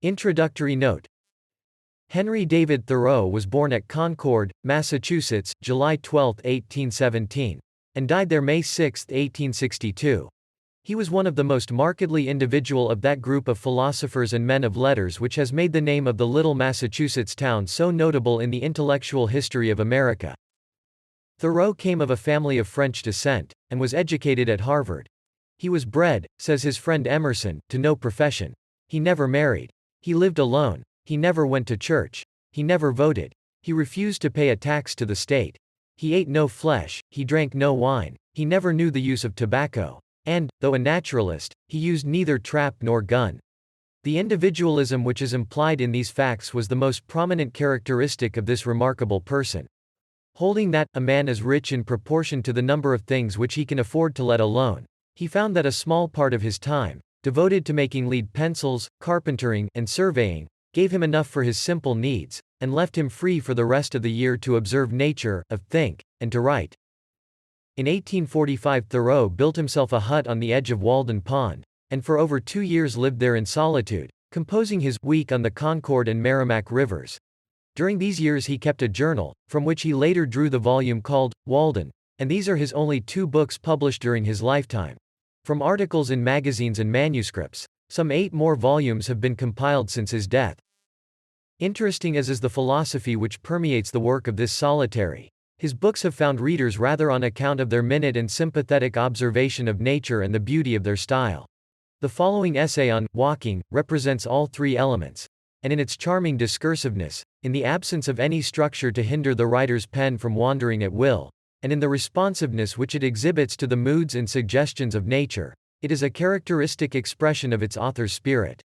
Introductory note. Henry David Thoreau was born at Concord, Massachusetts, July 12, 1817, and died there May 6, 1862. He was one of the most markedly individual of that group of philosophers and men of letters which has made the name of the little Massachusetts town so notable in the intellectual history of America. Thoreau came of a family of French descent, and was educated at Harvard. He was bred, says his friend Emerson, to no profession. He never married. He lived alone. He never went to church. He never voted. He refused to pay a tax to the state. He ate no flesh. He drank no wine. He never knew the use of tobacco. And, though a naturalist, he used neither trap nor gun. The individualism which is implied in these facts was the most prominent characteristic of this remarkable person. Holding that a man is rich in proportion to the number of things which he can afford to let alone, he found that a small part of his time, devoted to making lead pencils, carpentering, and surveying, gave him enough for his simple needs, and left him free for the rest of the year to observe nature, to think, and to write. In 1845 Thoreau built himself a hut on the edge of Walden Pond, and for over 2 years lived there in solitude, composing his Week on the Concord and Merrimack Rivers. During these years he kept a journal, from which he later drew the volume called Walden, and these are his only 2 books published during his lifetime. From articles in magazines and manuscripts, some 8 more volumes have been compiled since his death. Interesting as is the philosophy which permeates the work of this solitary, his books have found readers rather on account of their minute and sympathetic observation of nature and the beauty of their style. The following essay on walking represents all 3 elements, and in its charming discursiveness, in the absence of any structure to hinder the writer's pen from wandering at will, and in the responsiveness which it exhibits to the moods and suggestions of nature, it is a characteristic expression of its author's spirit.